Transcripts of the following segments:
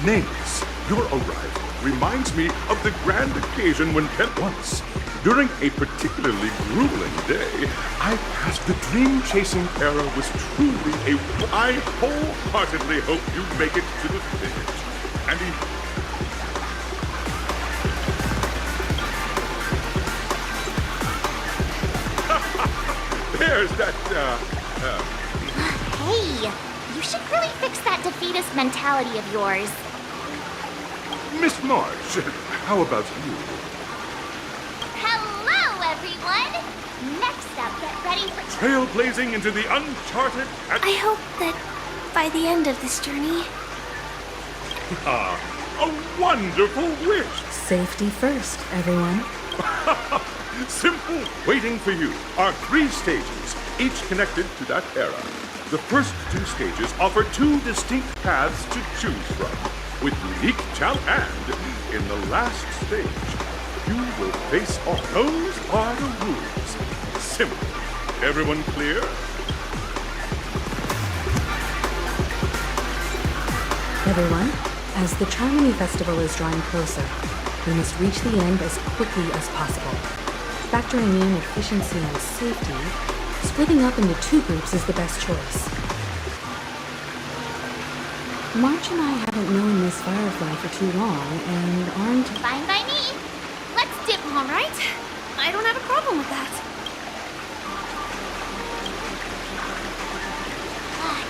Names, your arrival reminds me of the grand occasion when once, during a particularly grueling day, I passed the dream-chasing era was truly I wholeheartedly hope you make it to the finish. And there's that, Hey, you should really fix that defeatist mentality of yours. Miss March, how about you? Hello, everyone! Next up, get ready for... Trailblazing into the uncharted... I hope that by the end of this journey... A wonderful wish! Safety first, everyone. Simple waiting for you are 3 stages, each connected to that era. The first 2 stages offer 2 distinct paths to choose from, with unique challenge. And in the last stage, you will face off. Those are the rules. Simple. Everyone clear? Everyone, as the Charmony Festival is drawing closer, we must reach the end as quickly as possible. Factoring in efficiency and safety, splitting up into 2 groups is the best choice. March and I haven't known Miss Firefly for too long, and aren't... Fine by me. Let's dip, all right? I don't have a problem with that.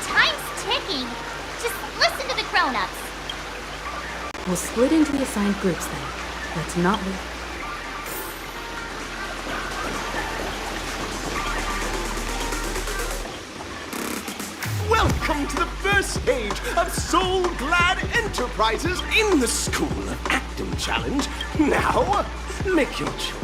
Time's ticking. Just listen to the grown-ups. We'll split into the assigned groups then. Let's not wait. Welcome to the first stage of Soul Glad Enterprises in the School of Acting Challenge. Now, make your choice.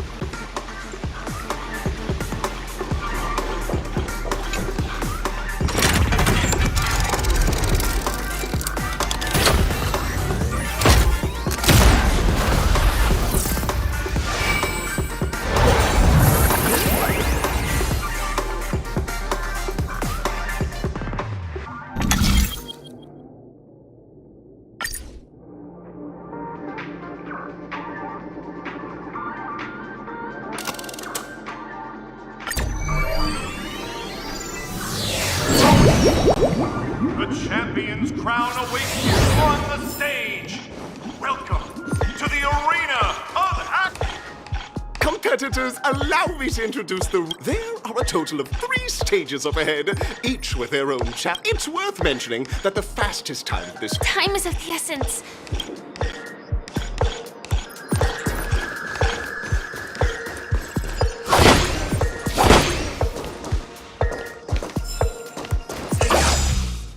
The champion's crown awaits you on the stage. Welcome to the arena of act. Competitors, allow me to introduce There are a total of 3 stages up ahead, each with their own chap. It's worth mentioning that the fastest time of this... Time is of the essence.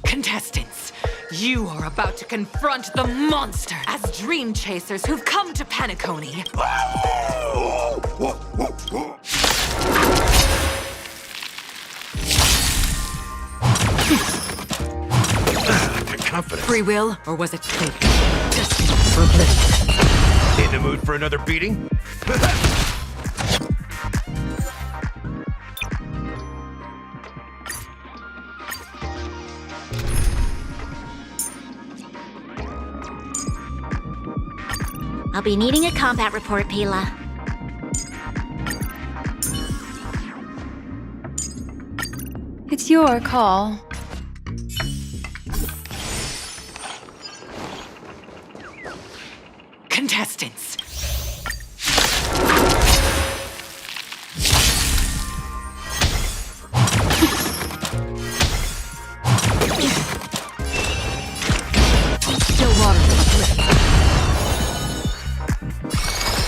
Contestants, you are about to confront the monster as dream chasers who've come to Peacony. The confidence. Free will, or was it fate? Destiny for oblivion. In the mood for another beating? I'll be needing a combat report, Pila. It's your call. Contestants. Still water from a cliff.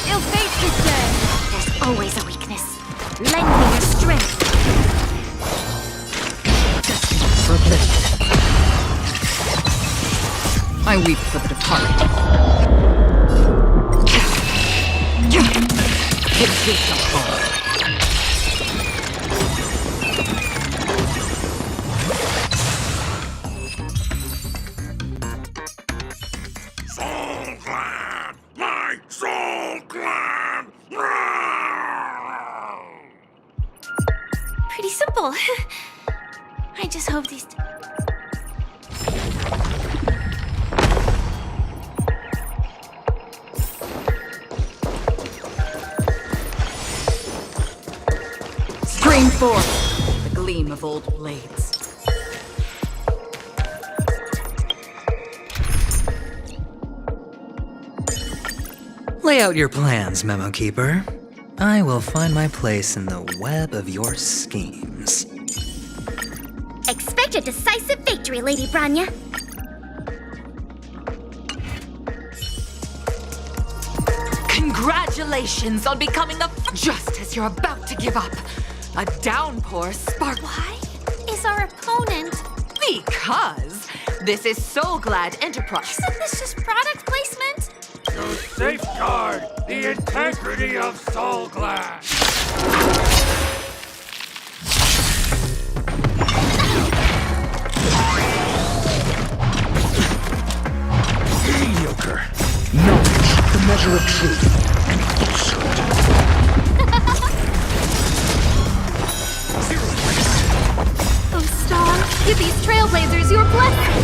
You'll face this day. There's always a weakness. Lend me your strength. For oblivion. I weep for the departed. It takes a fall. Soul Clan! My Soul Clan! Pretty simple. I just hope these... Stream forth the gleam of old blades. Lay out your plans, Memo Keeper. I will find my place in the web of your schemes. Expect a decisive victory, Lady Branya. Congratulations on becoming the just as you're about to give up. A downpour spark. Why is our opponent? Because this is Soulglad Enterprise. Isn't this just product placement? To safeguard the integrity of Soulglad. Mediocre. Knowledge, the measure of truth and falsehood. Zero place. Oh, Star, give these trailblazers your blessing.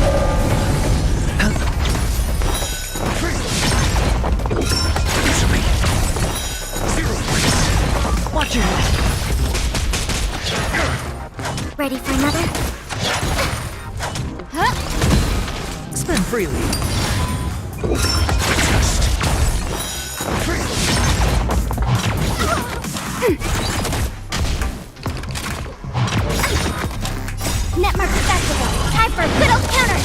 Zero place. Watch your head. Ready for another? Huh? Spend freely. Netmark Festival. Time for a good old counter.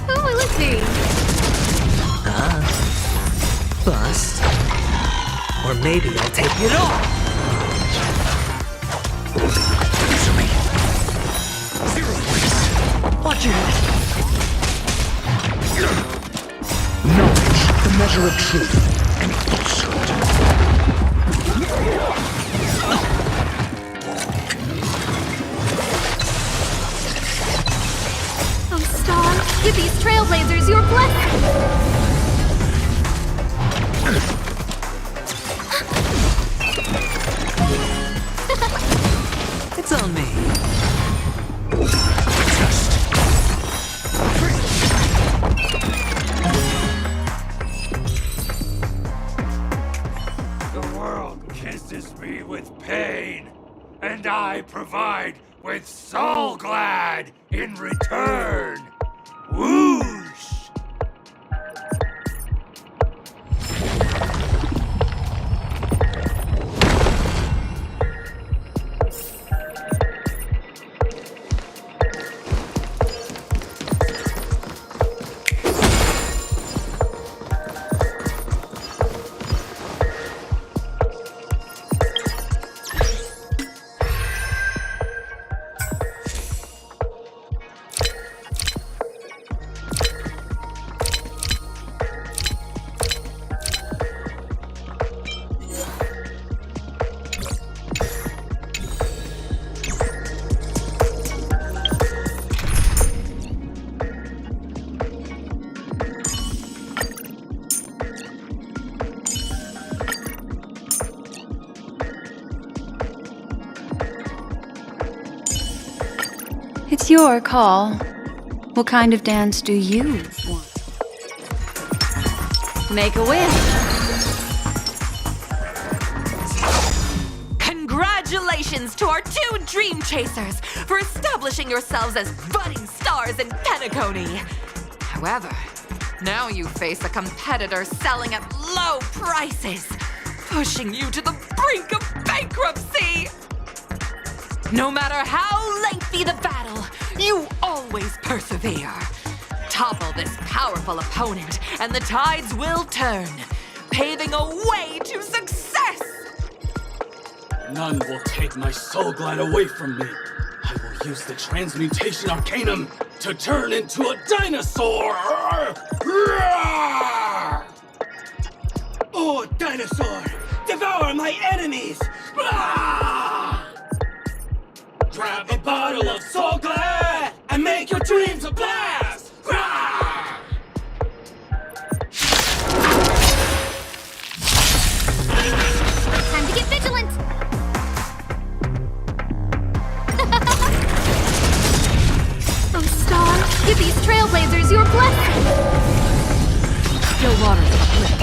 Who will it be? Bust. Or maybe I'll take it all. Zero place. Watch your head. Knowledge, the measure of truth and falsehood. Oh, Star, give these trailblazers your blessing. It's on me. The world kisses me with pain, and I provide with Soulglad in return. Whoosh! It's your call. What kind of dance do you want? Make a wish. Congratulations to our two Dream Chasers for establishing yourselves as budding stars in Peacony. However, now you face a competitor selling at low prices, pushing you to the brink of bankruptcy. No matter how lengthy the battle, you always persevere. Topple this powerful opponent, and the tides will turn, paving a way to success! None will take my Soulglad away from me. I will use the transmutation arcanum to turn into a dinosaur! Oh, dinosaur! Devour my enemies! Grab a bottle of Soulglad and make your dreams a blast! Time to get vigilant. Oh, Star, Give these trailblazers your blessing! Still waters uplift.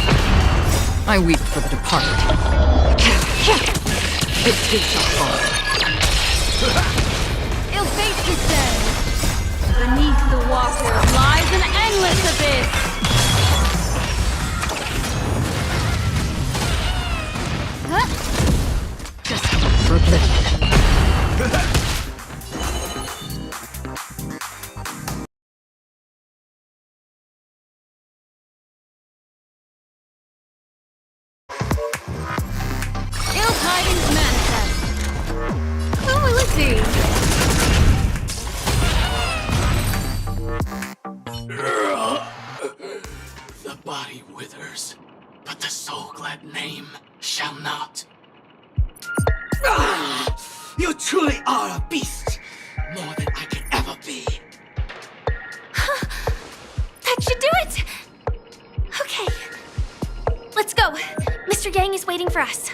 I weep for the departed. It takes a fall. Ill fate descend! Beneath the water lies an endless abyss! Huh? Just for oblivion. Ill tidings manifest! Who will it be? The body withers, but the soul-glad name shall not. You truly are a beast, more than I can ever be. That should do it! Okay. Let's go. Mr. Yang is waiting for us.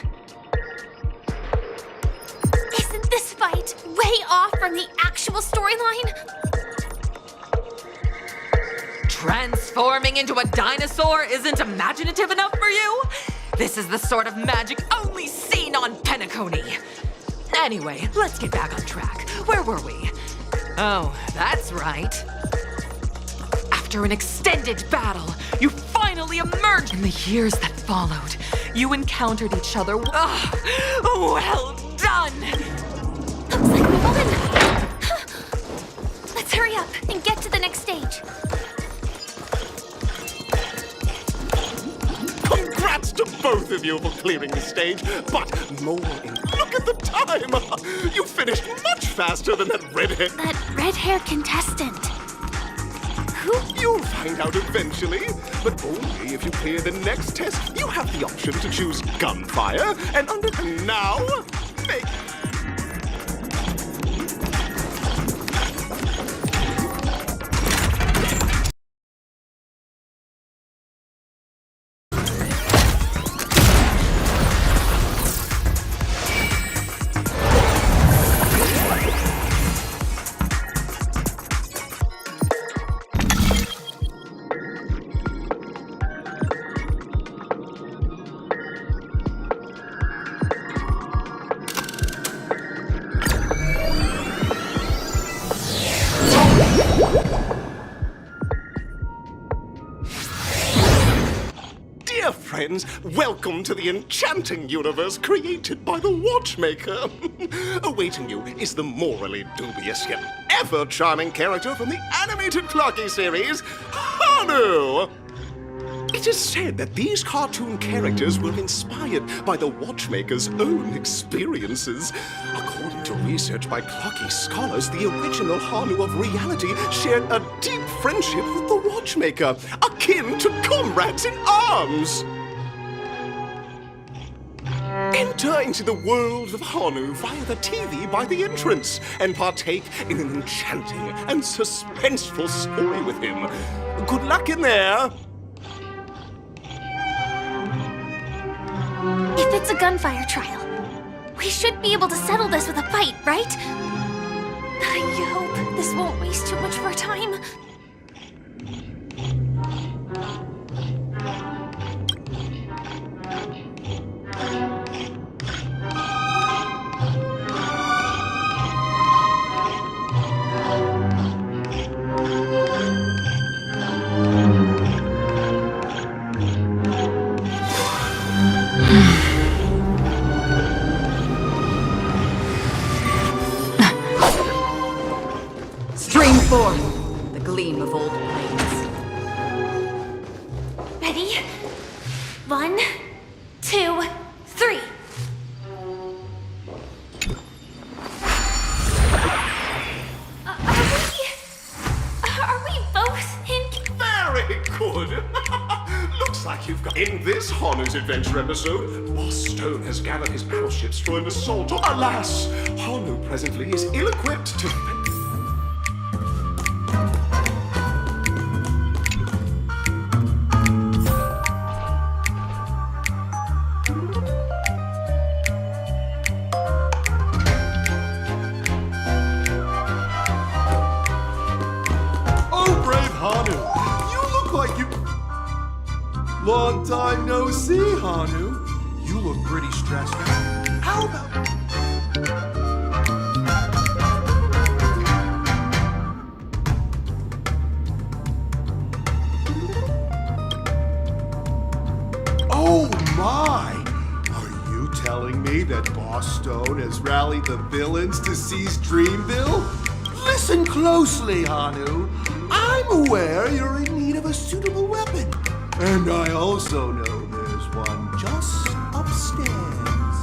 Isn't this fight way off from the actual storyline? Transforming into a dinosaur isn't imaginative enough for you? This is the sort of magic only seen on Peacony. Anyway, let's get back on track. Where were we? Oh, that's right. After an extended battle, you finally emerged. In the years that followed, you encountered each other. Well done! Looks like we won! Let's hurry up and get to the next stage. Congrats to both of you for clearing the stage, but more look at the time! You finished much faster than that redhead. That red-haired contestant. Who? You'll find out eventually, but only if you clear the next test. You have the option to choose gunfire, and now, make... Dear friends, welcome to the enchanting universe created by the Watchmaker. Awaiting you is the morally dubious yet ever-charming character from the animated Clocky series, Hanu! It is said that these cartoon characters were inspired by the Watchmaker's own experiences. According to research by Clocky scholars, the original Hanu of reality shared a deep friendship with the Watchmaker, akin to comrades in arms. Enter into the world of Hanu via the TV by the entrance and partake in an enchanting and suspenseful story with him. Good luck in there. If it's a gunfire trial, we should be able to settle this with a fight, right? I hope this won't waste too much of our time. Stream forth the gleam of old blades. Ready? 1, 2, 3. Are we both in? Very good. Looks like you've got... In this Hanu's Adventure episode, Boss Stone has gathered his battleships for an assault. Alas, Hanu presently is ill-equipped to... Long time no see, Hanu. You look pretty stressed out. How about... Oh my! Are you telling me that Boss Stone has rallied the villains to seize Dreamville? Listen closely, Hanu. I'm aware you're in need of a suitable weapon. And I also know there's one just upstairs.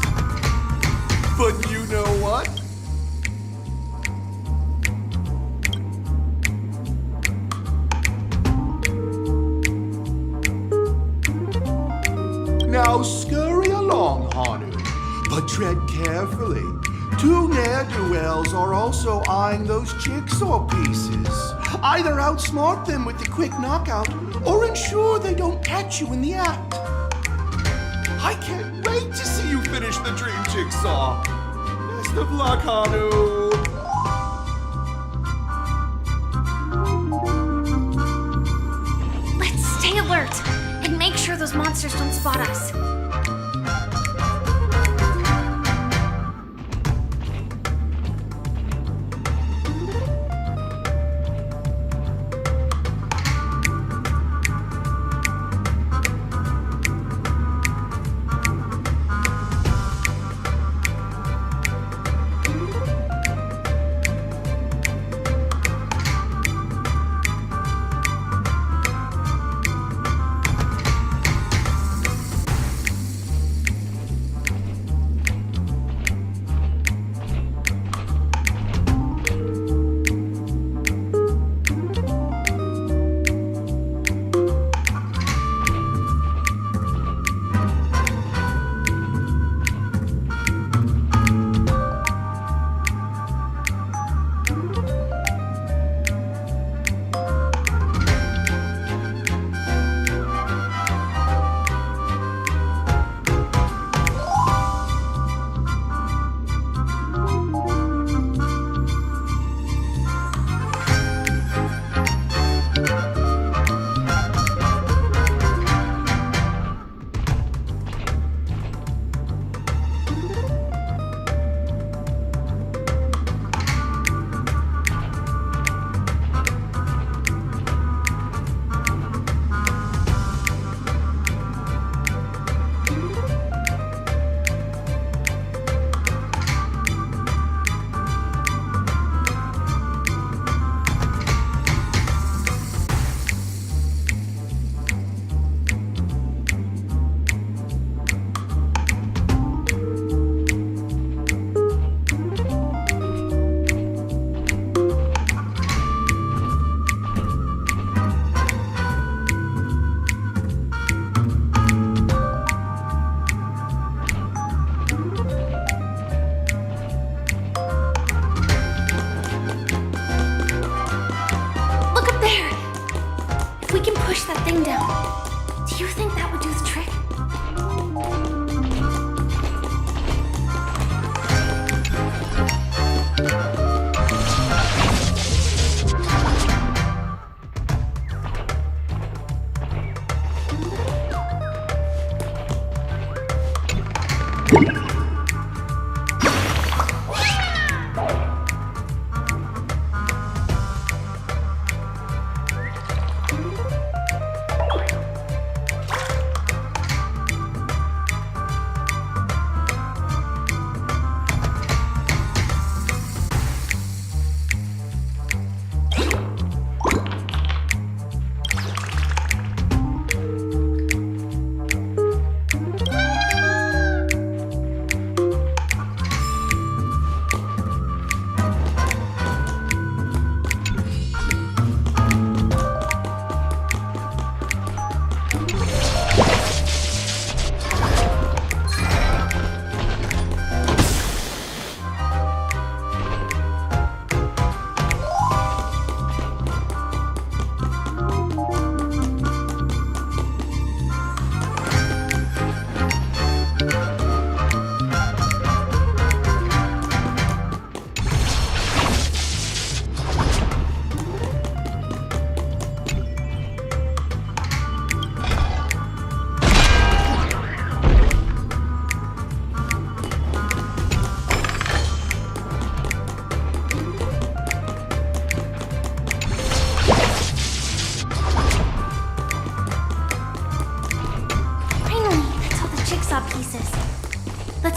But you know what? Now scurry along, Hanu, but tread carefully. Two ne'er-do-wells are also eyeing those jigsaw pieces. Either outsmart them with the quick knockout, or ensure they don't catch you in the act. I can't wait to see you finish the dream jigsaw. Best of luck, Hanu. Let's stay alert and make sure those monsters don't spot us.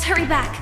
hurry back.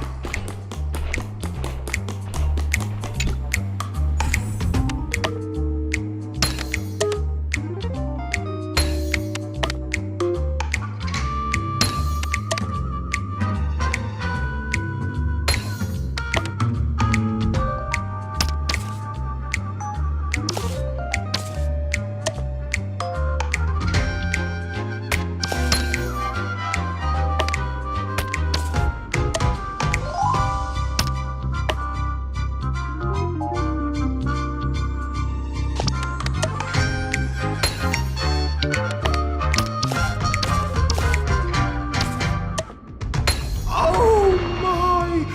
Oh my!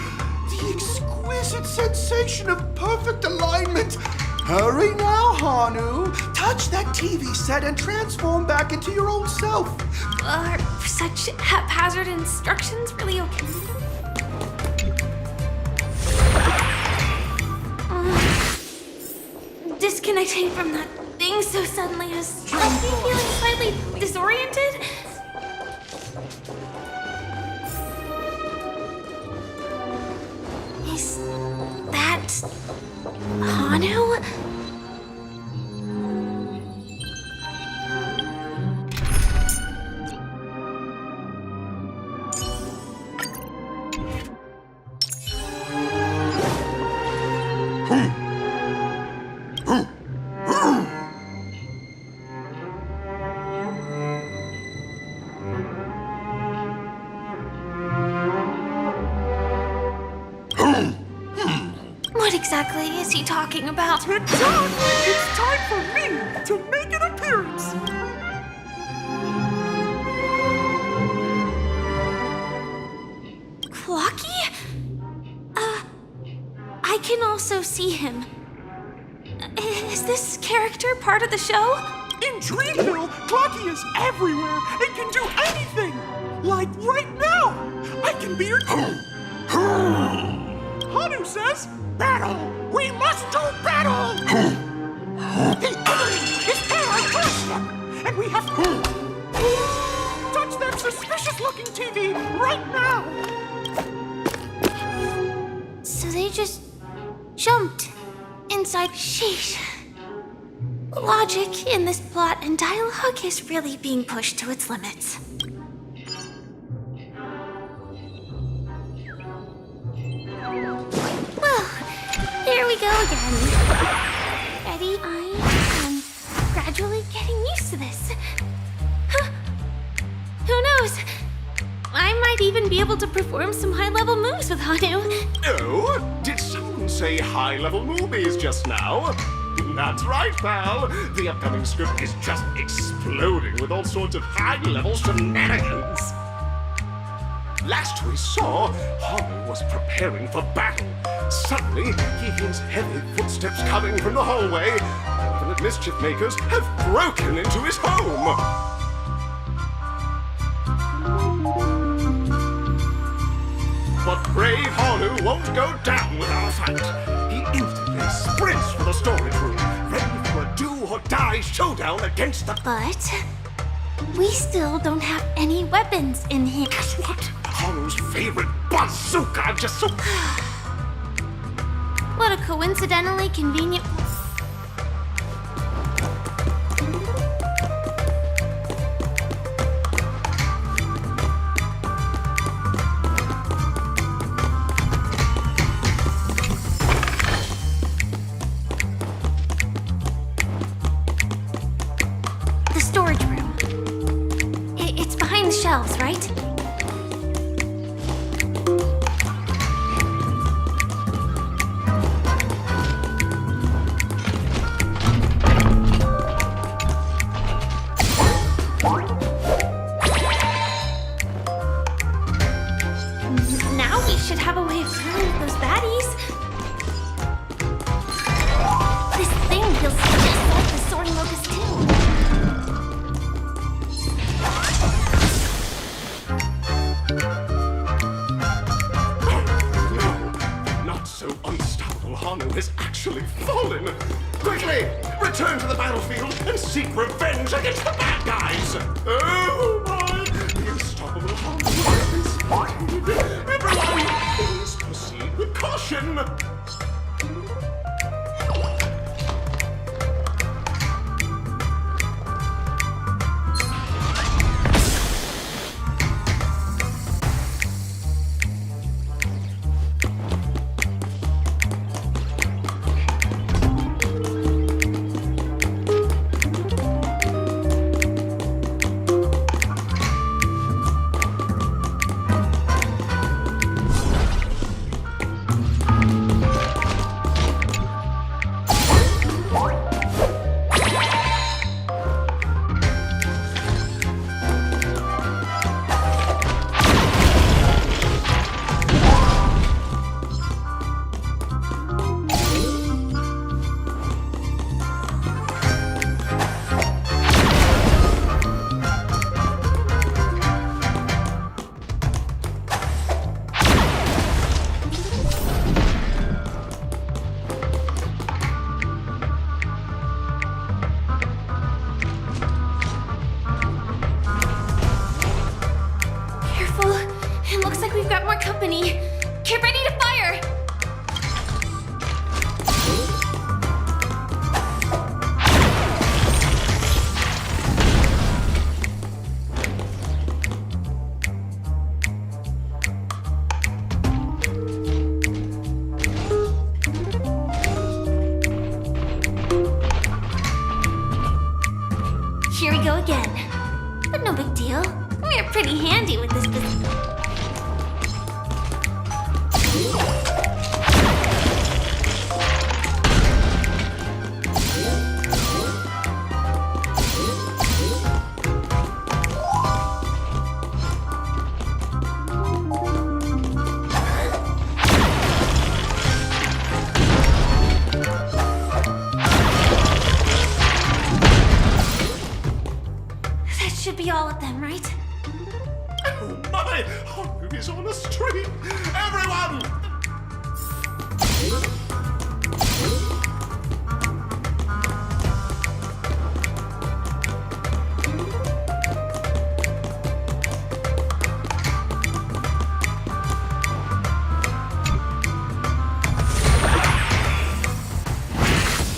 The exquisite sensation of perfect alignment! Hurry now, Hanu! Touch that TV set and transform back into your old self! Are such haphazard instructions really okay? Disconnecting from that thing so suddenly has left me feeling slightly disoriented. Is that Hanu? What exactly is he talking about? It's time for me to make an appearance! Clocky? I can also see him. Is this character part of the show? In Dreamville, Clocky is everywhere and can do anything! Like right now! I can be your... Hanu says, battle! We must do battle! The enemy is at our doorstep, and we have to... touch that suspicious-looking TV right now! So they just jumped inside. Sheesh. Logic in this plot and dialogue is really being pushed to its limits. Well, there we go again. Ready? I am gradually getting used to this. Huh. Who knows? I might even be able to perform some high-level moves with Hanu. Oh, did someone say high-level movies just now? That's right, pal. The upcoming script is just exploding with all sorts of high-level shenanigans. Last we saw, Hanu was preparing for battle. Suddenly, he hears heavy footsteps coming from the hallway. The mischief makers have broken into his home. But brave Hanu won't go down without a fight. He instantly sprints for the storage room, ready for a do-or-die showdown against the... But we still don't have any weapons in here. Guess what? Hanu's favorite bazooka just so... What a coincidentally convenient... The storage room. It's behind the shelves, right? Now we should have a way of dealing with those baddies. This thing feels just like the Soaring Locust too. Not so unstoppable Hanu has actually fallen. Quickly, return to the battlefield and seek revenge against the bad guys. Oh my! The unstoppable Hanu is Everyone, please proceed with caution. company. Get ready to fire! Here we go again. But no big deal. We're pretty handy with this business. That should be all of them, right? Oh my! Hanyu is on a streak! Everyone!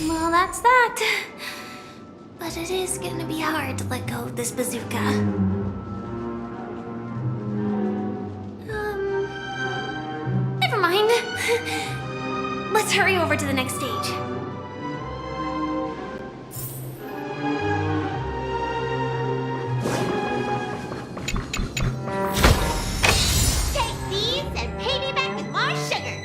Well, that's that. But it is gonna be hard to let go of this bazooka. Never mind. Let's hurry over to the next stage. Take these and pay me back with more sugar.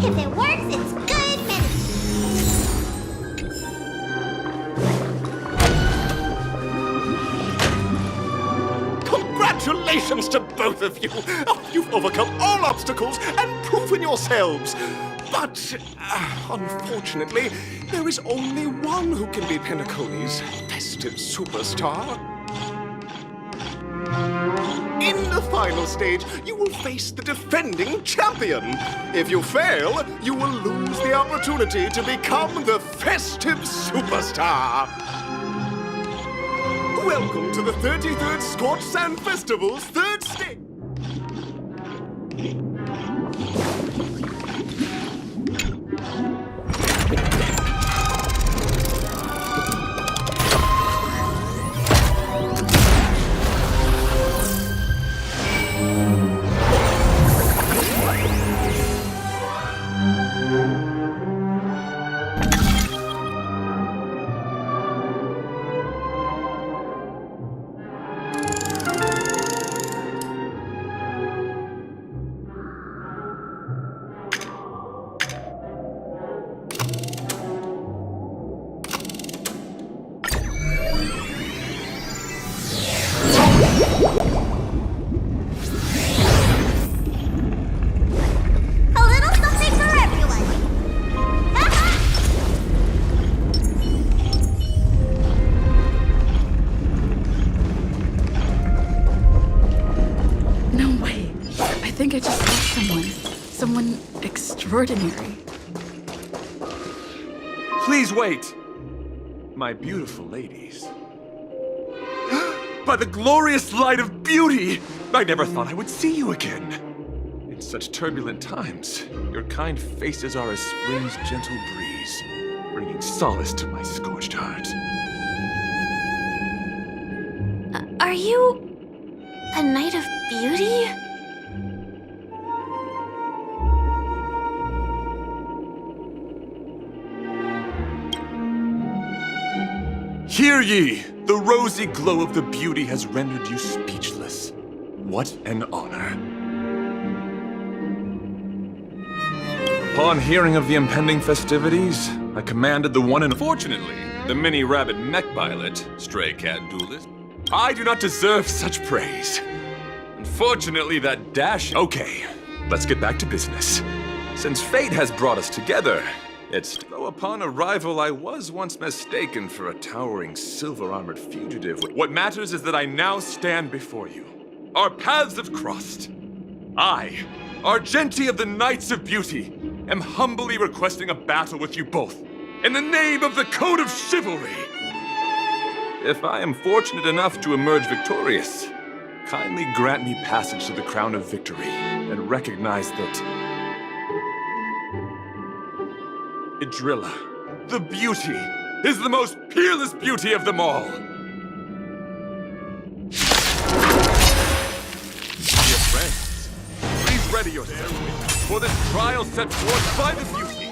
If it works, it's good medicine. Congratulations to both of you! Oh, you've overcome all obstacles and proven yourselves. But, unfortunately, there is only one who can be Peacony's festive superstar. In the final stage, you will face the defending champion. If you fail, you will lose the opportunity to become the festive superstar. Welcome to the 33rd Scorched Sand Festival's third stage. extraordinary. Please wait, my beautiful ladies. By the glorious light of beauty! I never thought I would see you again. In such turbulent times, your kind faces are as spring's gentle breeze, bringing solace to my scorched heart. Are you a knight of beauty? Hear ye! The rosy glow of the beauty has rendered you speechless. What an honor. Upon hearing of the impending festivities, I commanded the one and fortunately, the mini rabbit mech pilot, stray cat duelist. I do not deserve such praise. Unfortunately, that dash... Okay, let's get back to business. Since fate has brought us together, though upon arrival I was once mistaken for a towering silver-armored fugitive. What matters is that I now stand before you. Our paths have crossed. I, Argenti of the Knights of Beauty, am humbly requesting a battle with you both, in the name of the Code of Chivalry. If I am fortunate enough to emerge victorious, kindly grant me passage to the Crown of Victory, and recognize that Idrilla, the beauty, is the most peerless beauty of them all. Dear friends, please ready yourselves for this trial set forth by the beauty.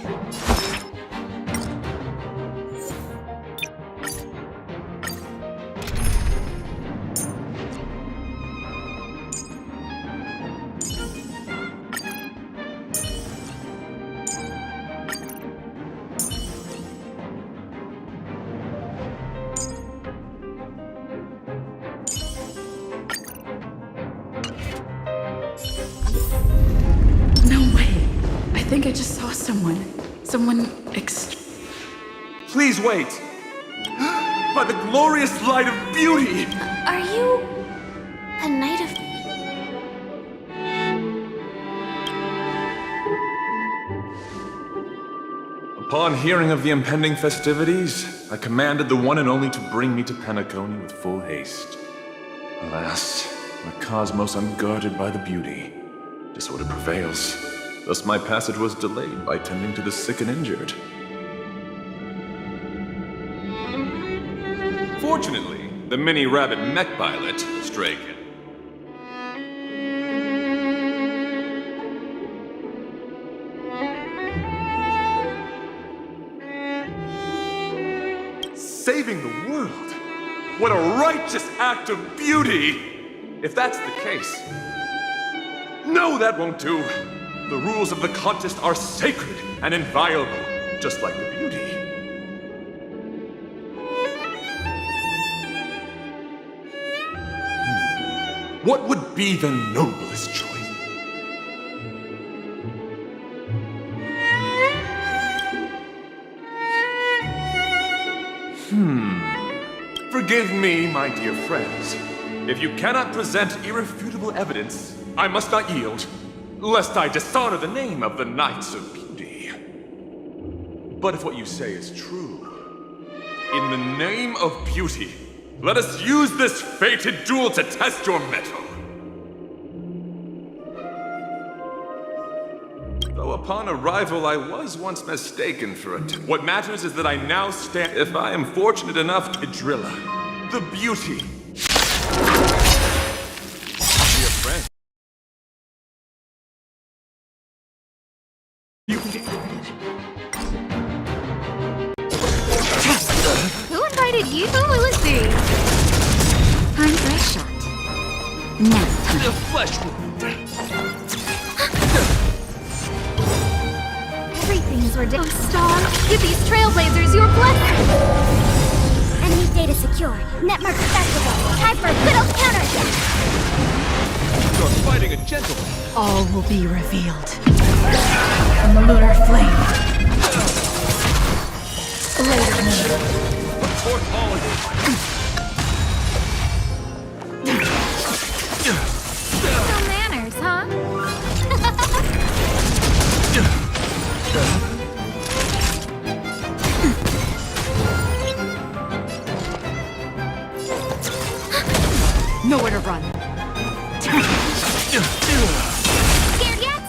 I think I just saw someone. Please wait! By the glorious light of beauty! Are you a knight of... Upon hearing of the impending festivities, I commanded the one and only to bring me to Peacony with full haste. Alas, the cosmos unguarded by the beauty. Disorder prevails. Thus my passage was delayed by tending to the sick and injured. Fortunately, the mini rabbit mech pilot, stray cat. Saving the world! What a righteous act of beauty! If that's the case... No, that won't do! The rules of the contest are sacred and inviolable, just like the beauty. What would be the noblest choice? Forgive me, my dear friends. If you cannot present irrefutable evidence, I must not yield, lest I dishonor the name of the Knights of Beauty. But if what you say is true, in the name of beauty, let us use this fated duel to test your mettle. Though upon arrival I was once mistaken for a... What matters is that I now stand... If I am fortunate enough to... Idrilla, the beauty. Dear friend. Who invited you? Who was this? Time for a shot. Now time. The flesh wound. Everything's ridiculous. Star, give these trailblazers your blessing. Enemy data secure. Network accessible. Time for a good old counterattack. You're fighting a gentleman. All will be revealed. In the lunar flame. Later. Report all of you. No manners, huh? Nowhere to run. Scared yet?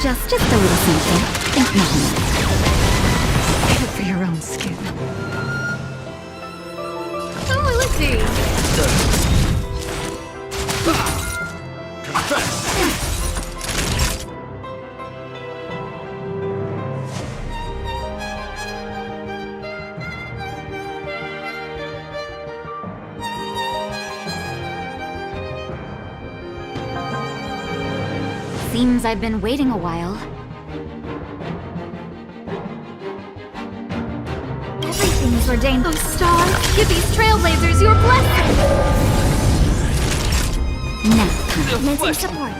Just a little something. Think nothing. Save it for your own skin. Oh, let's see. Confess! Seems I've been waiting a while. Everything is ordained. Oh, Star, give these trailblazers your blessing. Now, commencing support.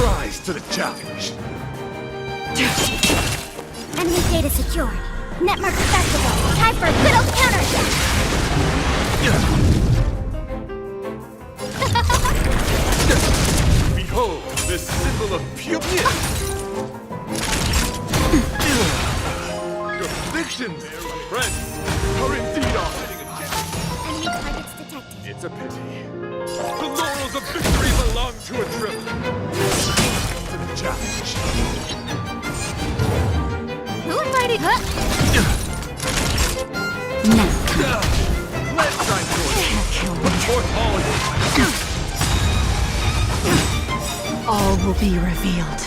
Rise to the challenge. Enemy data secured. Network festival. Time for a good old counterattack. Behold, this symbol of purity. Your predictions, friends, are indeed on. Enemy targets detected. It's a pity. The laurels of victory belong to a trip. To the challenge. Who invited? Huh? Now, Let's sign for it. Report all of you. All will be revealed.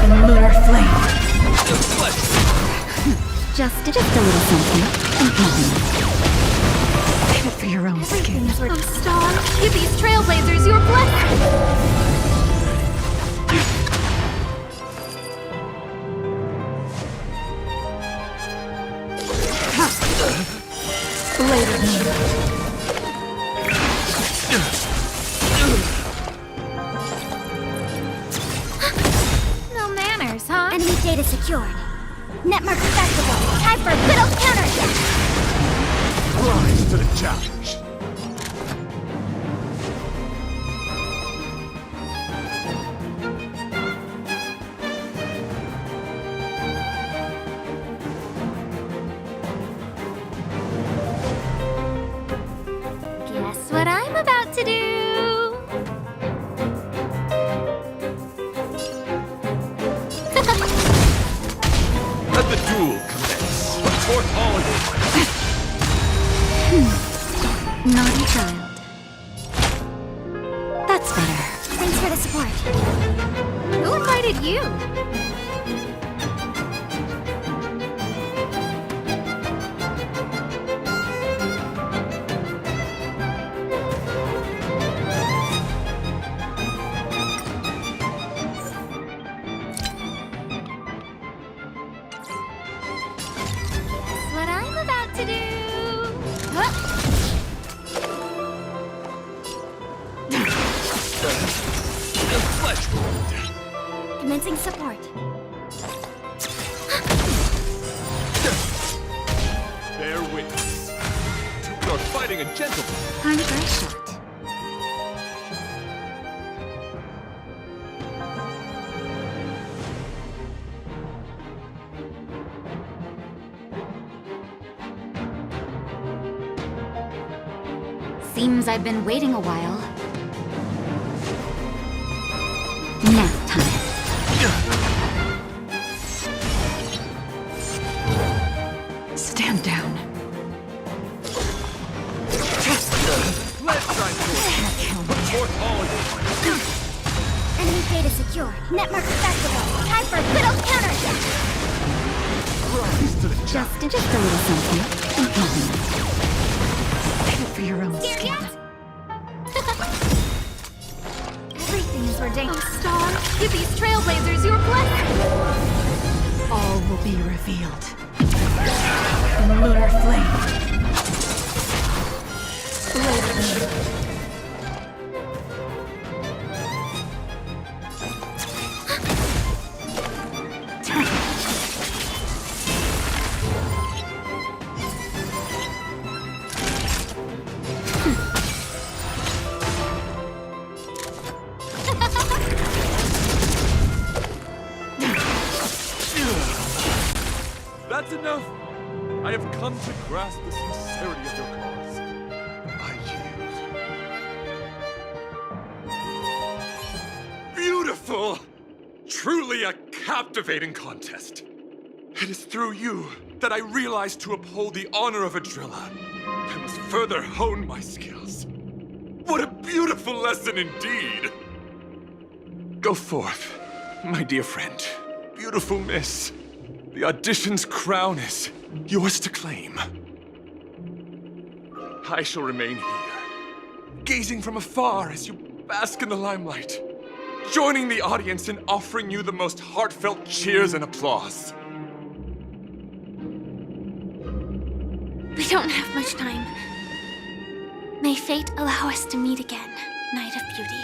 In lunar flame. just a little something. Think nothing. Save it for your own skin. Oh, Star, give these trailblazers your blessing. Later. No manners, huh? Enemy data secured. Network festival. Time for a good old counterattack. Rise to the challenge. Guess what I'm about to do? Let the duel commence. Report all of you. Naughty child. That's better. Thanks for the support. Who invited you? Guess what I'm about to do? Huh? The flesh wound. Commencing support. Bear witness. You're fighting a gentleman. Hard grass shot. Seems I've been waiting a while. Nap time. Stand down. Let's sign for it. Report all of you. Enemy data secure. Network festival. Time for a good old counterattack. Rise to the challenge. Just a little something. Think nothing. Save it for your own Scared skin. yet? Everything is ordained. Oh, Star, give these trailblazers your blessing. All will be revealed. In lunar flame. Later. That's enough. I have come to grasp the sincerity of your cause. beautiful! Truly a captivating contest. It is through you that I realized to uphold the honor of a driller, I must further hone my skills. What a beautiful lesson indeed! Go forth, my dear friend, beautiful miss. The audition's crown is yours to claim. I shall remain here, gazing from afar as you bask in the limelight, joining the audience in offering you the most heartfelt cheers and applause. We don't have much time. May fate allow us to meet again, Knight of Beauty.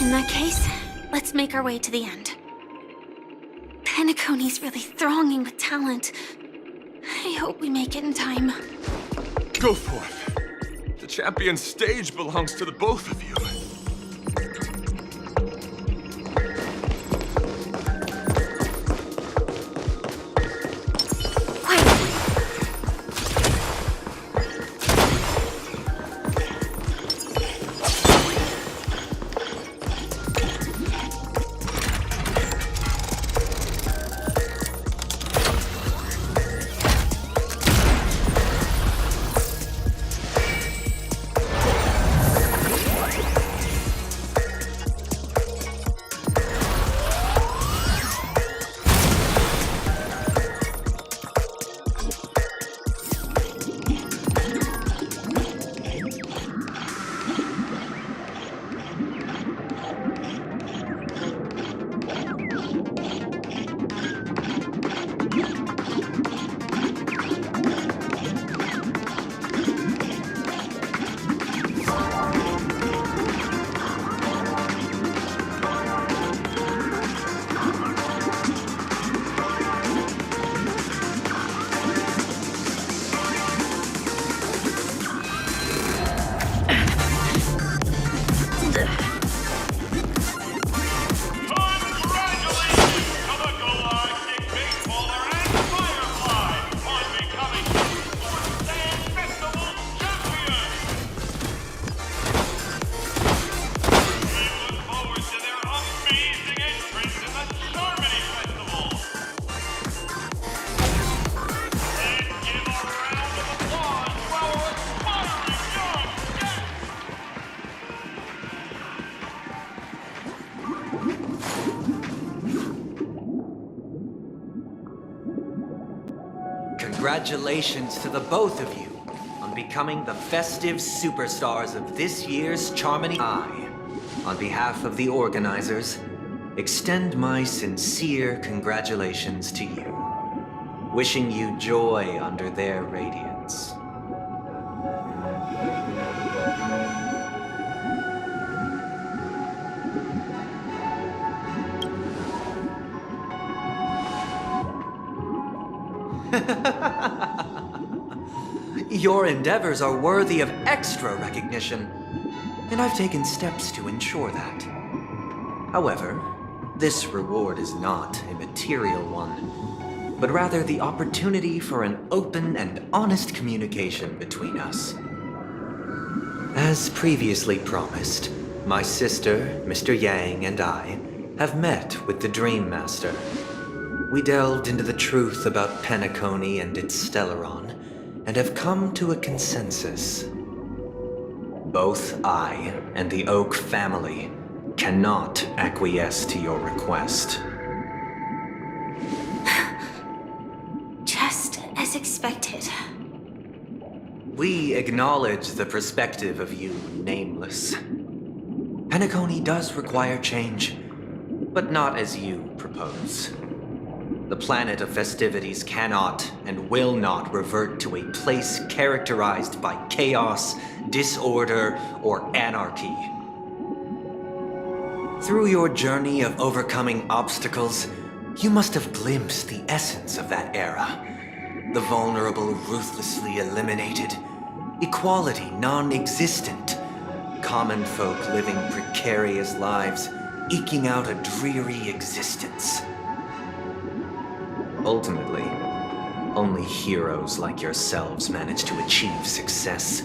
In that case, let's make our way to the end. Peacony's really thronging with talent. I hope we make it in time. Go forth. The champion stage belongs to the both of you. Congratulations to the both of you on becoming the festive superstars of this year's Charmony. I, on behalf of the organizers, extend my sincere congratulations to you, wishing you joy under their radiance. Your endeavors are worthy of extra recognition, and I've taken steps to ensure that. However, this reward is not a material one, but rather the opportunity for an open and honest communication between us. As previously promised, my sister, Mr. Yang, and I have met with the Dream Master. We delved into the truth about Peacony and its Stellaron, and have come to a consensus. Both I and the Oak family cannot acquiesce to your request. Just as expected. We acknowledge the perspective of you, Nameless. Peacony does require change, but not as you propose. The planet of festivities cannot and will not revert to a place characterized by chaos, disorder, or anarchy. Through your journey of overcoming obstacles, you must have glimpsed the essence of that era. The vulnerable ruthlessly eliminated, equality non-existent, common folk living precarious lives, eking out a dreary existence. Ultimately, only heroes like yourselves manage to achieve success.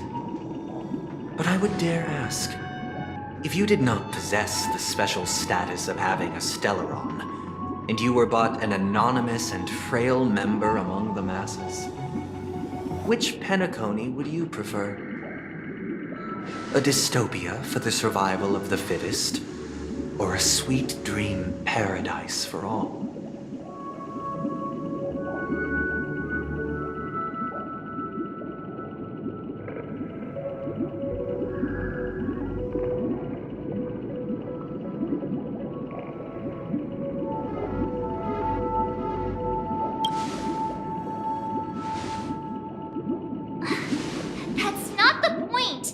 But I would dare ask, If you did not possess the special status of having a Stellaron, and you were but an anonymous and frail member among the masses, which Peacony would you prefer? A dystopia for the survival of the fittest, or a sweet dream paradise for all? That's not the point!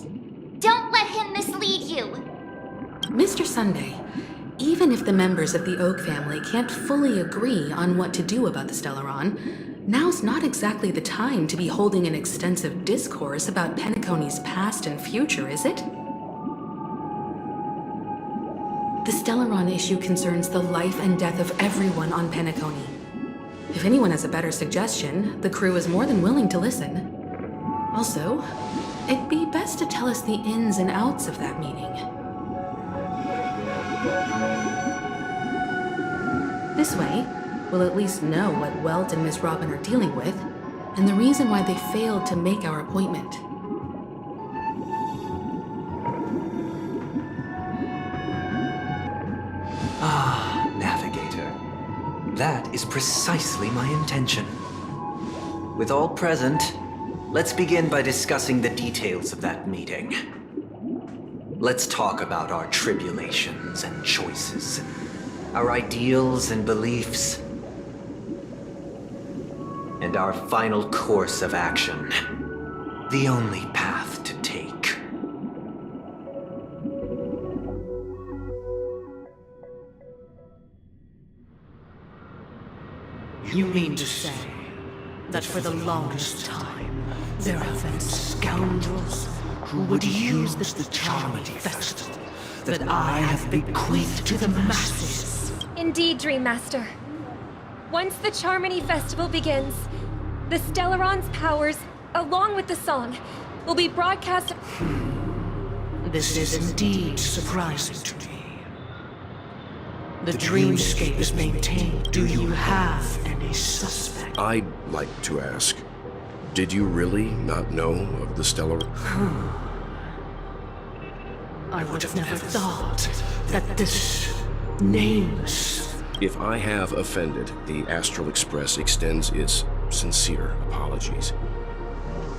Don't let him mislead you! Mr. Sunday, even if the members of the Oak family can't fully agree on what to do about the Stellaron, now's not exactly the time to be holding an extensive discourse about Peacony's past and future, is it? The Stellaron issue concerns the life and death of everyone on Peacony. If anyone has a better suggestion, the crew is more than willing to listen. Also, it'd be best to tell us the ins and outs of that meeting. This way, we'll at least know what Welt and Miss Robin are dealing with, and the reason why they failed to make our appointment. Ah, Navigator. That is precisely my intention. With all present, let's begin by discussing the details of that meeting. Let's talk about our tribulations and choices, our ideals and beliefs, and our final course of action, the only path to take. You mean to say that for the longest time, there have been scoundrels who would use the Charmony Festival that I have bequeathed to the masses? Indeed, Dream Master. Once the Charmony Festival begins, the Stellaron's powers, along with the song, will be broadcast. This is indeed surprising to me. The dreamscape is maintained. Do you have any suspect? I'd like to ask, did you really not know of the Stellar? I would have never thought that this nameless... If I have offended, the Astral Express extends its sincere apologies.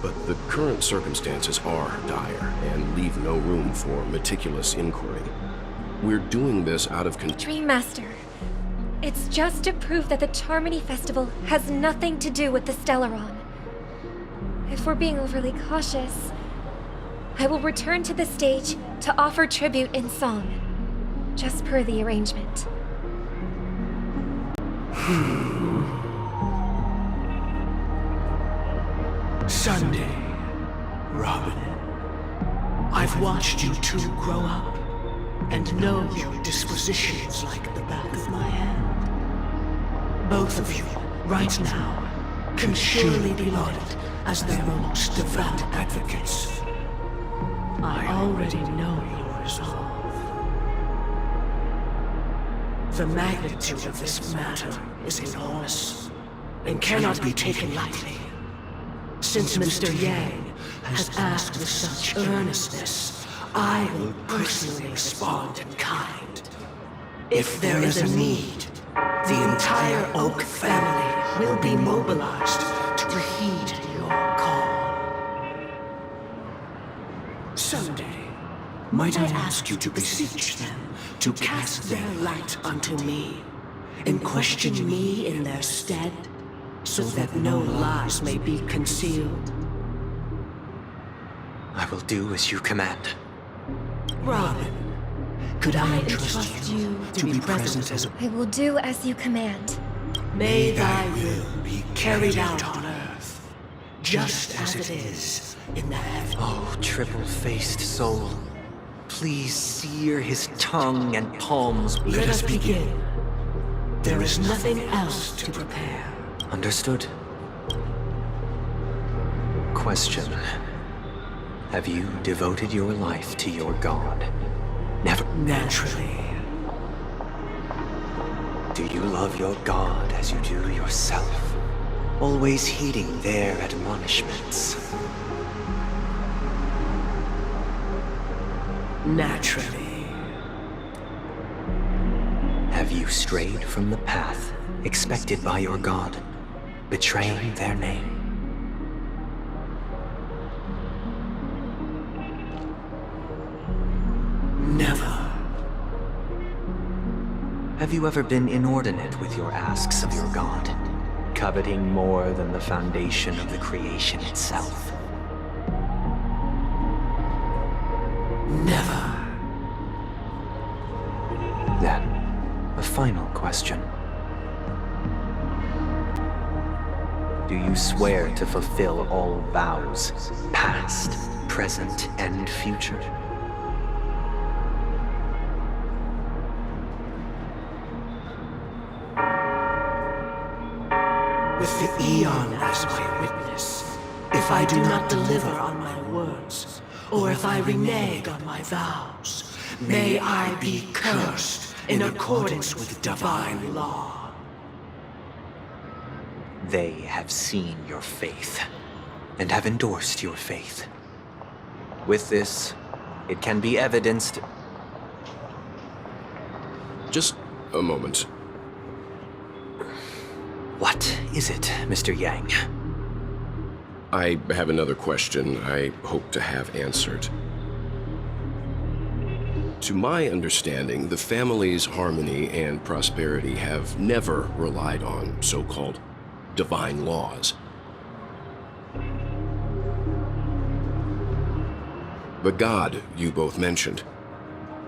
But the current circumstances are dire and leave no room for meticulous inquiry. We're doing this out of Dream Master, it's just to prove that the Charmony Festival has nothing to do with the Stellaron. If we're being overly cautious, I will return to the stage to offer tribute in song, just per the arrangement. Sunday, Robin, I've watched you two grow up and know your dispositions like the back of my hand. Both of you, right now, can surely be lauded as their most devout advocates. I already know your resolve. The magnitude of this matter is enormous and cannot be taken lightly. Since Mr. Yang has asked with such earnestness, I will personally respond in kind. If there is a need, the entire Oak family will be mobilized to heed your call. Someday, might I ask you to beseech them to cast their light unto me, and question me in their stead, so that no lies may be concealed? I will do as you command. Robin, could I entrust you to be present as a... I will do as you command. May thy will be carried out on earth, just as it is in the heavens. Oh, triple-faced soul, please sear his tongue and palms. Let us begin. There is nothing else to prepare. Understood. Question. Have you devoted your life to your god? Never. Naturally. Do you love your god as you do yourself? Always heeding their admonishments? Naturally. Have you strayed from the path expected by your god, betraying their name? Never. Have you ever been inordinate with your asks of your god, coveting more than the foundation of the creation itself? Never. Then, a final question. Do you swear to fulfill all vows, past, present, and future? With the Eon as my witness, if I do not deliver on my words, or if I renege on my vows, may I be cursed in accordance with divine law. They have seen your faith, and have endorsed your faith. With this, it can be evidenced... Just a moment. What is it, Mr. Yang? I have another question I hope to have answered. To my understanding, the family's harmony and prosperity have never relied on so-called divine laws. The god you both mentioned,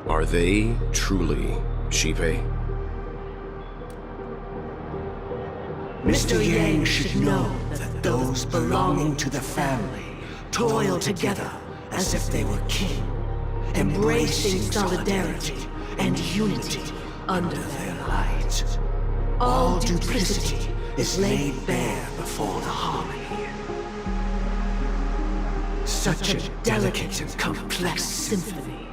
are they truly Shipe? Mr. Yang should know that those belonging to the family toil together as if they were kin, embracing solidarity and unity under their light. All duplicity is laid bare before the harmony. Such a delicate and complex symphony.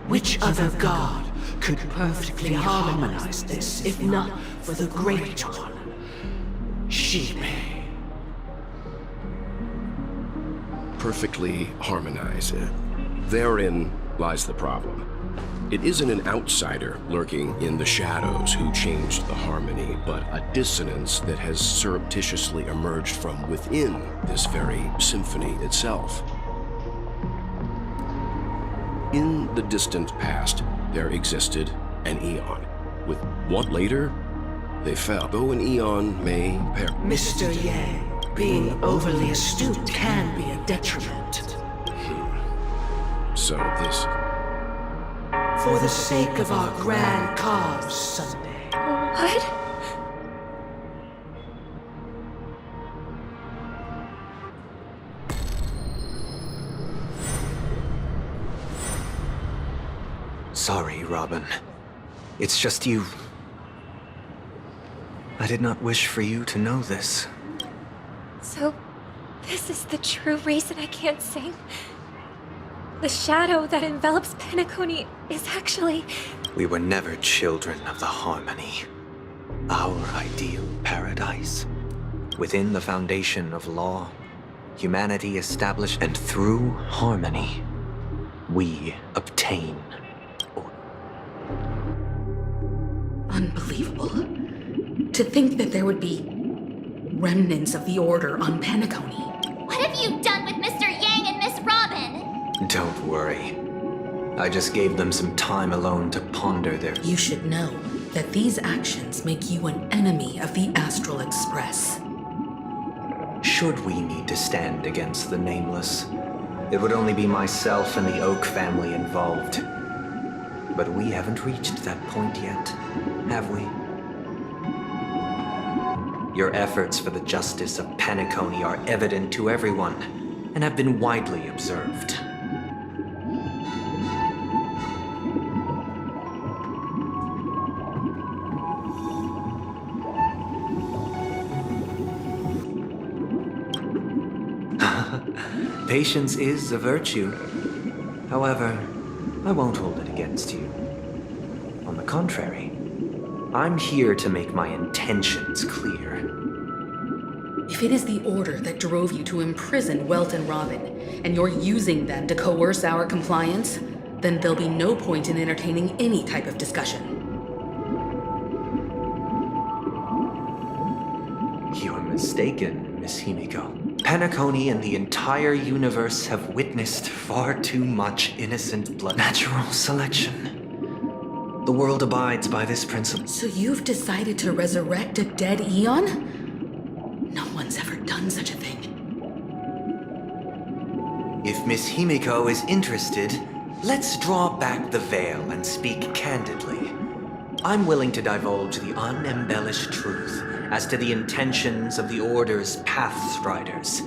Which other god could perfectly harmonize this, if not for the Great One? Shipe. Perfectly harmonize. Therein lies the problem. It isn't an outsider lurking in the shadows who changed the harmony, but a dissonance that has surreptitiously emerged from within this very symphony itself. In the distant past, there existed an Eon. With what later? They fell. Though an Eon may perish. Mr. Yang, being overly astute can be a detriment. So this... For the sake of our grand cause someday. What? Sorry, Robin. It's just you. I did not wish for you to know this. So, this is the true reason I can't sing? The shadow that envelops Peacony is actually... We were never children of the harmony. Our ideal paradise. Within the foundation of law, humanity established, and through harmony, we obtain. Unbelievable. To think that there would be remnants of the Order on Peacony. What have you done with Mr. Yang and Miss Robin? Don't worry. I just gave them some time alone to ponder their... You should know that these actions make you an enemy of the Astral Express. Should we need to stand against the Nameless, it would only be myself and the Oak family involved. But we haven't reached that point yet, have we? Your efforts for the justice of Peacony are evident to everyone, and have been widely observed. Patience is a virtue. However, I won't hold it against you. On the contrary, I'm here to make my intentions clear. If it is the order that drove you to imprison Welt and Robin, and you're using them to coerce our compliance, then there'll be no point in entertaining any type of discussion. You're mistaken, Miss Himiko. Peacony and the entire universe have witnessed far too much innocent blood. Natural selection. The world abides by this principle. So you've decided to resurrect a dead Eon? No one's ever done such a thing. If Miss Himiko is interested, let's draw back the veil and speak candidly. I'm willing to divulge the unembellished truth as to the intentions of the Order's Pathstriders,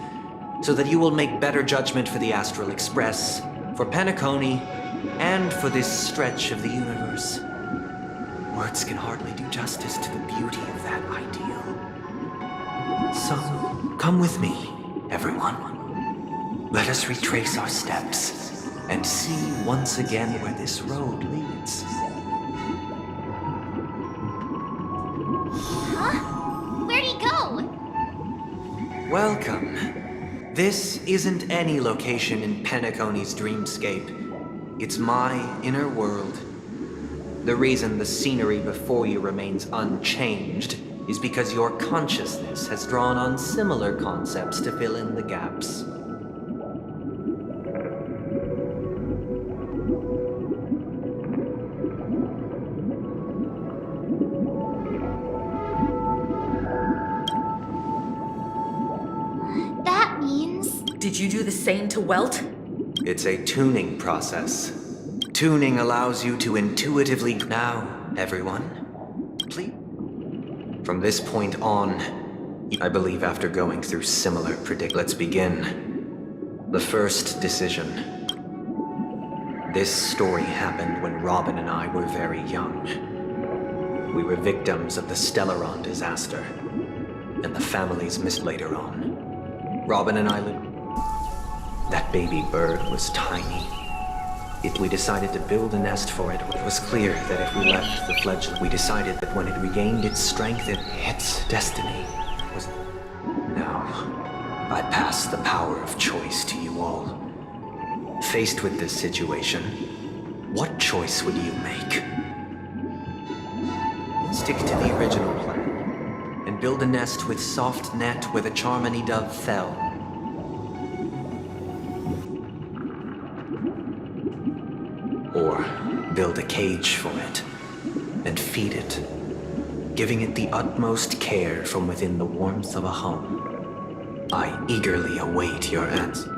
so that you will make better judgment for the Astral Express, for Peacony, and for this stretch of the universe. Words can hardly do justice to the beauty of that ideal. So, come with me, everyone. Let us retrace our steps and see once again where this road leads. Where'd he go? Welcome. This isn't any location in Peacony's dreamscape. It's my inner world. The reason the scenery before you remains unchanged is because your consciousness has drawn on similar concepts to fill in the gaps. That means... Did you do the same to Welt? It's a tuning process. Tuning allows you to intuitively... Now, everyone, please. From this point on, I believe after going through similar let's begin. The first decision. This story happened when Robin and I were very young. We were victims of the Stellaron disaster, and the families missed later on. Robin and I lived... That baby bird was tiny. We decided to build a nest for it. It was clear that if we left the fledgling, we decided that when it regained its strength, its destiny was... Now, I pass the power of choice to you all. Faced with this situation, what choice would you make? Stick to the original plan, and build a nest with soft net where the Charmony dove fell. Or build a cage for it, and feed it, giving it the utmost care from within the warmth of a home. I eagerly await your answer.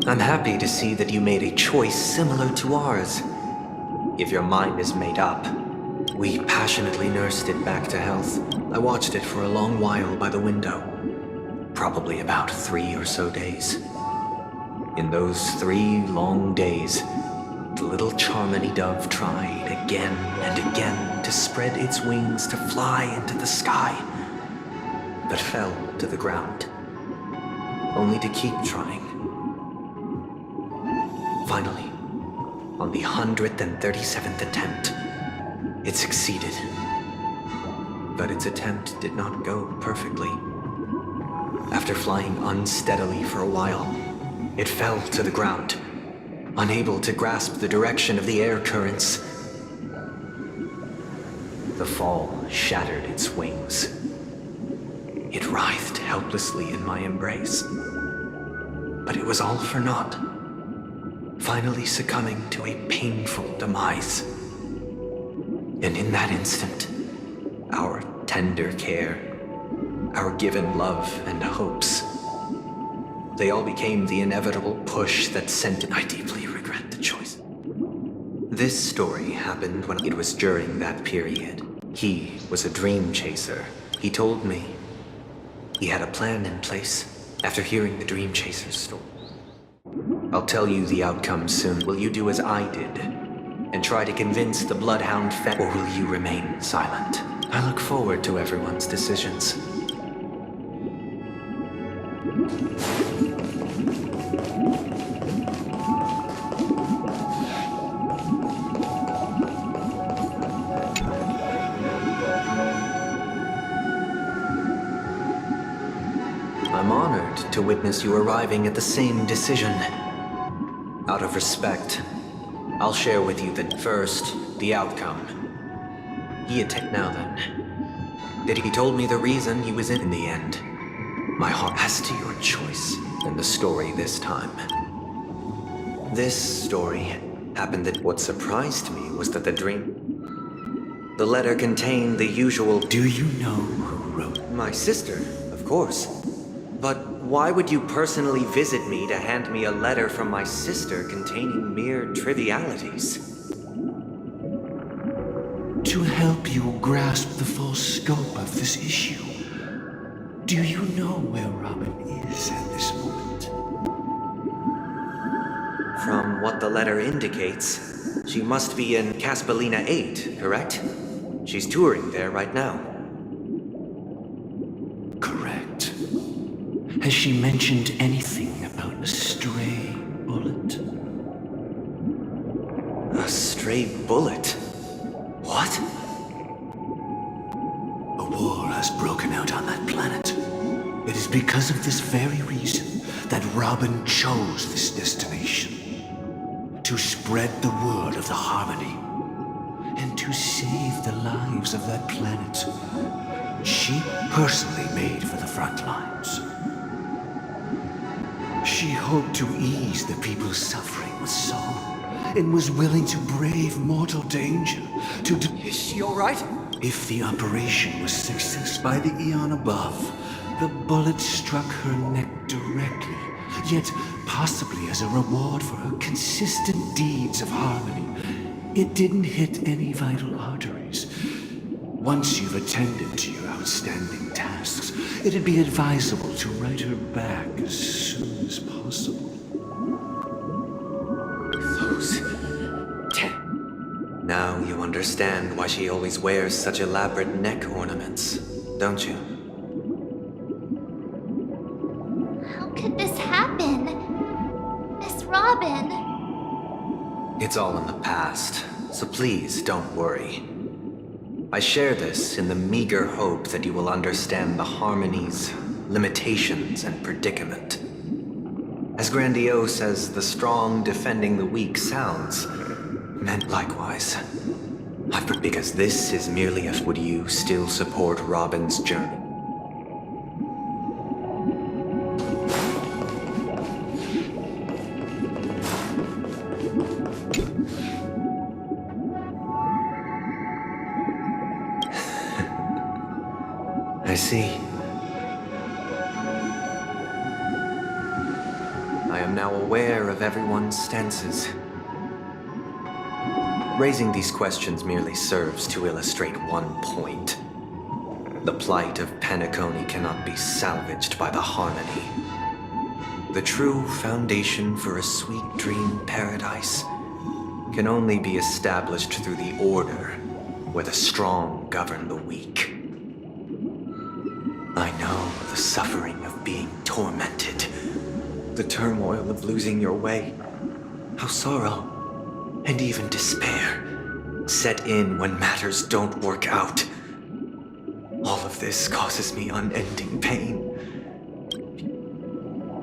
I'm happy to see that you made a choice similar to ours. If your mind is made up, we passionately nursed it back to health. I watched it for a long while by the window, probably about 3 or so days. In those 3 long days, the little Charmony dove tried again and again to spread its wings to fly into the sky, but fell to the ground, only to keep trying. Finally, on the 137th attempt, it succeeded. But its attempt did not go perfectly. After flying unsteadily for a while, it fell to the ground, unable to grasp the direction of the air currents. The fall shattered its wings. It writhed helplessly in my embrace. But it was all for naught, finally succumbing to a painful demise. And in that instant, our tender care, our given love and hopes, they all became the inevitable push that sent it. I deeply choice. This story happened when it was during that period. He was a dream chaser. He told me he had a plan in place after hearing the dream chaser's story. I'll tell you the outcome soon. Will you do as I did and try to convince the Bloodhound or will you remain silent? I look forward to everyone's decisions. I'm honored to witness you arriving at the same decision. Out of respect, I'll share with you that first, the outcome. He attacked now then. Did he told me the reason he was in the end? My heart as to your choice in the story this time. This story happened that what surprised me was that the letter contained the usual. Do you know who wrote? My sister, of course. But why would you personally visit me to hand me a letter from my sister containing mere trivialities? To help you grasp the full scope of this issue. Do you know where Robin is at this moment? From what the letter indicates, she must be in Caspolina 8, correct? She's touring there right now. Correct. Has she mentioned anything about a stray bullet? A stray bullet? What? A war has broken out on that planet. It is because of this very reason that Robin chose this destination. To spread the word of the Harmony. And to save the lives of that planet. She personally made for the front lines. She hoped to ease the people's suffering with song, and was willing to brave mortal danger to Is she alright? If the operation was successful by the eon above, the bullet struck her neck directly, yet possibly as a reward for her consistent deeds of harmony. It didn't hit any vital arteries. Once you've attended to your outstanding tasks, it'd be advisable to write her back as soon as possible. Now you understand why she always wears such elaborate neck ornaments, don't you? How could this happen? Miss Robin. It's all in the past, so please don't worry. I share this in the meager hope that you will understand the Harmony's limitations and predicament. As grandiose as the strong defending the weak sounds, meant likewise. Because this is merely a... Would you still support Robin's journey? I see. I am now aware of everyone's stances. Raising these questions merely serves to illustrate one point. The plight of Peacony cannot be salvaged by the Harmony. The true foundation for a sweet dream paradise can only be established through the order where the strong govern the weak. I know the suffering of being tormented, the turmoil of losing your way, how sorrow and even despair set in when matters don't work out. All of this causes me unending pain.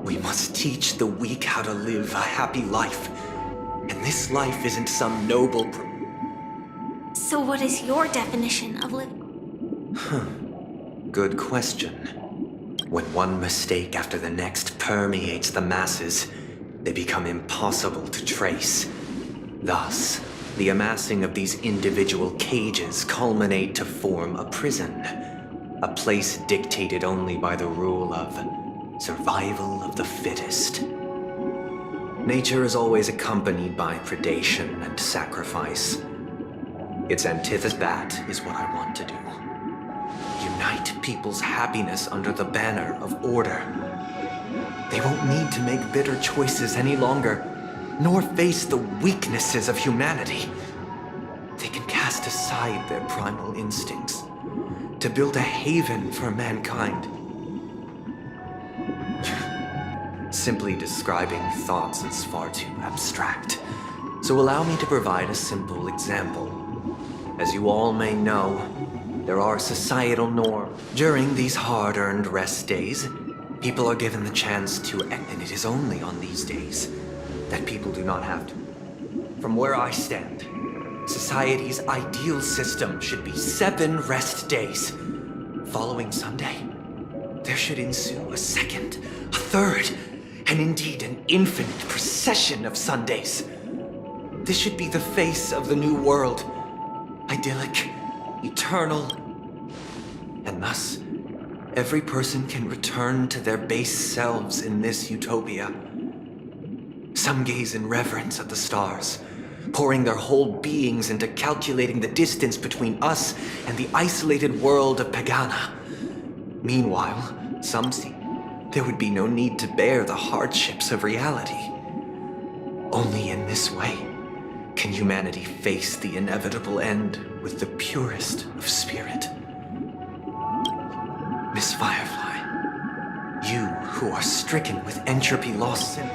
We must teach the weak how to live a happy life, and this life isn't some noble... So what is your definition of living? Good question. When one mistake after the next permeates the masses, they become impossible to trace. Thus, the amassing of these individual cages culminate to form a prison. A place dictated only by the rule of survival of the fittest. Nature is always accompanied by predation and sacrifice. Its antithesis, that is what I want to do. Unite people's happiness under the banner of order. They won't need to make bitter choices any longer, nor face the weaknesses of humanity. They can cast aside their primal instincts to build a haven for mankind. Simply describing thoughts is far too abstract, so allow me to provide a simple example. As you all may know, there are societal norms. During these hard-earned rest days, people are given the chance to act, and it is only on these days that people do not have to. From where I stand, society's ideal system should be 7 rest days. Following Sunday, there should ensue a second, a third, and indeed an infinite procession of Sundays. This should be the face of the new world. Idyllic, eternal, and thus, every person can return to their base selves in this utopia. Some gaze in reverence at the stars, pouring their whole beings into calculating the distance between us and the isolated world of Pagana. Meanwhile, some see there would be no need to bear the hardships of reality. Only in this way can humanity face the inevitable end with the purest of spirit. Miss Firefly, you who are stricken with entropy loss in...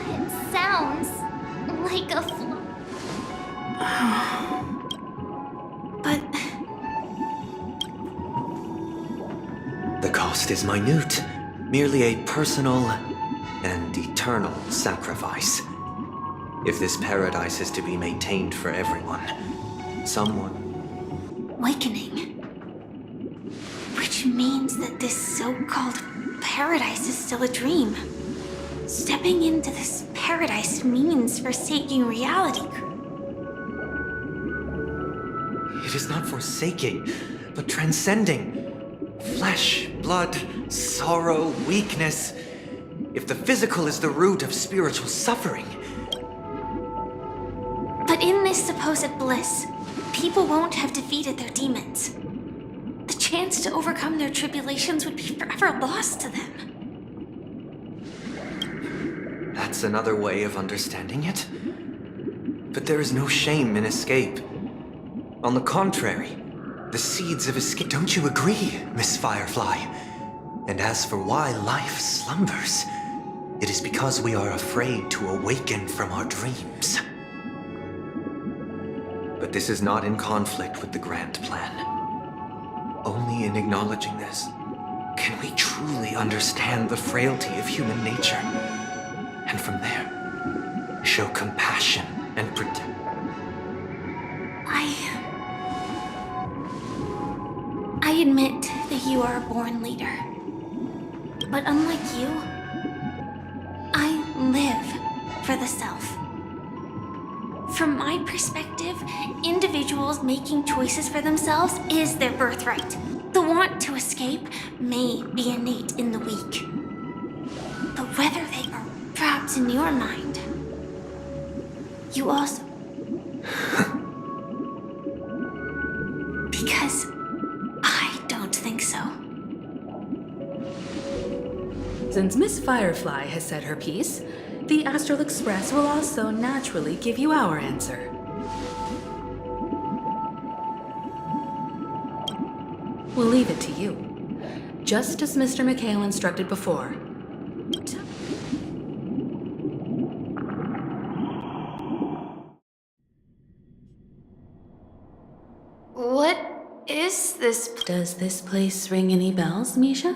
It sounds like a But... The cost is minute, merely a personal and eternal sacrifice. If this paradise is to be maintained for everyone, someone... Awakening. Which means that this so-called paradise is still a dream. Stepping into this paradise means forsaking reality. It is not forsaking, but transcending. Flesh, blood, sorrow, weakness. If the physical is the root of spiritual suffering. But in this supposed bliss, people won't have defeated their demons. The chance to overcome their tribulations would be forever lost to them. That's another way of understanding it. But there is no shame in escape. On the contrary, the seeds of escape. Don't you agree, Miss Firefly? And as for why life slumbers, it is because we are afraid to awaken from our dreams. But this is not in conflict with the grand plan. Only in acknowledging this can we truly understand the frailty of human nature. And from there, show compassion and protect. I admit that you are a born leader. But unlike you, I live for the self. From my perspective, individuals making choices for themselves is their birthright. The want to escape may be innate in the weak. But whether they are trapped in your mind, you also... Because I don't think so. Since Miss Firefly has said her piece, the Astral Express will also naturally give you our answer. We'll leave it to you, just as Mr. McHale instructed before. What is this? Does this place ring any bells, Misha?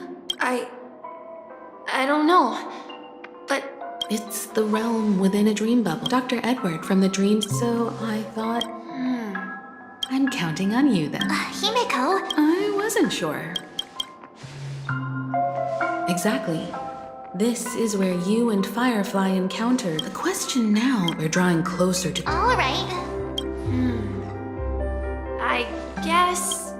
I don't know, but... It's the realm within a dream bubble. Dr. Edward from the dreams, so I thought... I'm counting on you then. Himeko? I wasn't sure. Exactly. This is where you and Firefly encounter. The question now, we're drawing closer to... All right. I guess...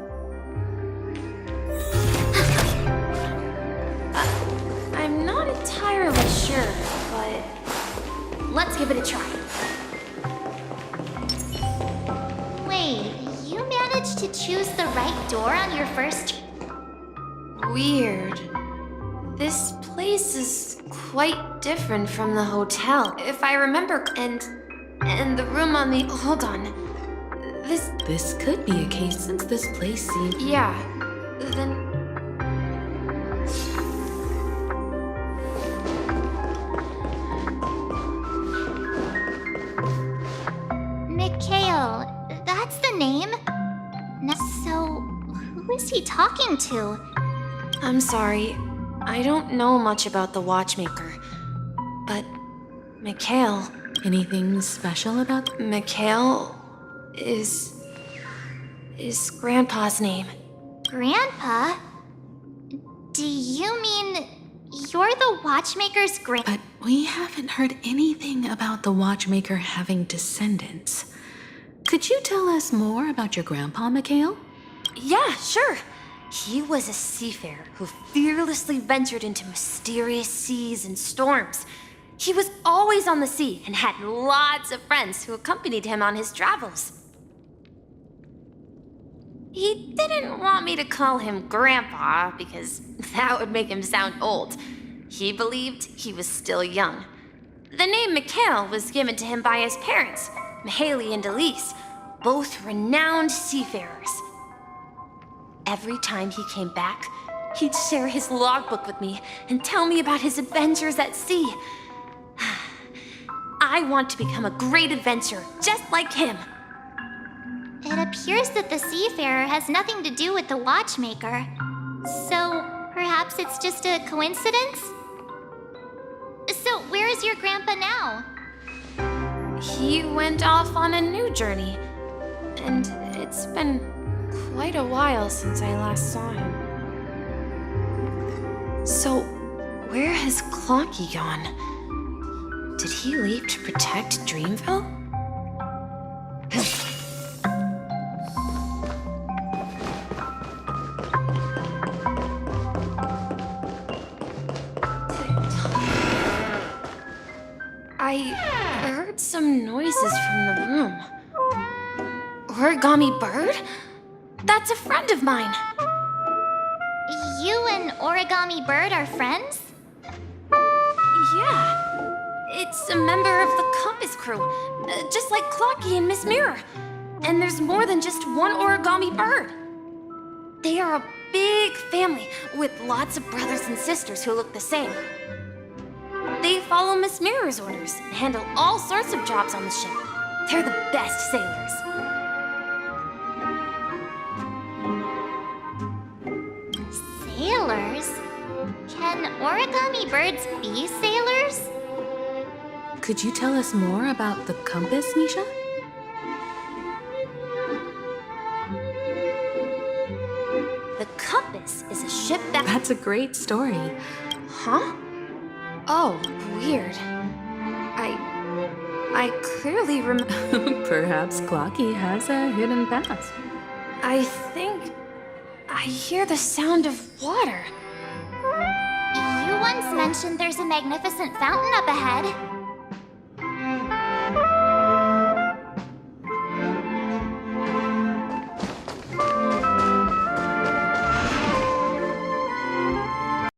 choose the right door on your first... Weird. This place is quite different from the hotel, if I remember. And the room on the... Hold on. This could be a case since this place seems... Yeah. Then... Mikhail, that's the name? So, who is he talking to? I'm sorry. I don't know much about the watchmaker. But... Mikhail... Anything special about... Mikhail... is Grandpa's name. Grandpa? Do you mean you're the watchmaker's But we haven't heard anything about the watchmaker having descendants. Could you tell us more about your grandpa, Mikhail? Yeah, sure. He was a seafarer who fearlessly ventured into mysterious seas and storms. He was always on the sea and had lots of friends who accompanied him on his travels. He didn't want me to call him Grandpa because that would make him sound old. He believed he was still young. The name Mikhail was given to him by his parents, Mihaly and Elise, both renowned seafarers. Every time he came back, he'd share his logbook with me and tell me about his adventures at sea. I want to become a great adventurer, just like him. It appears that the seafarer has nothing to do with the watchmaker. So, perhaps it's just a coincidence? So, where is your grandpa now? He went off on a new journey, and it's been quite a while since I last saw him. So, where has Clocky gone? Did he leave to protect Dreamville? I heard some noises from the room. Origami Bird? That's a friend of mine. You and Origami Bird are friends? Yeah. It's a member of the Compass crew, just like Clocky and Miss Mirror. And there's more than just one Origami Bird. They are a big family with lots of brothers and sisters who look the same. They follow Miss Mirror's orders and handle all sorts of jobs on the ship. They're the best sailors. Sailors? Can origami birds be sailors? Could you tell us more about the compass, Misha? The Compass is a ship that... That's a great story. Huh? Oh, weird. I clearly remember... Perhaps Clocky has a hidden past. I think I hear the sound of water. You once mentioned there's a magnificent fountain up ahead.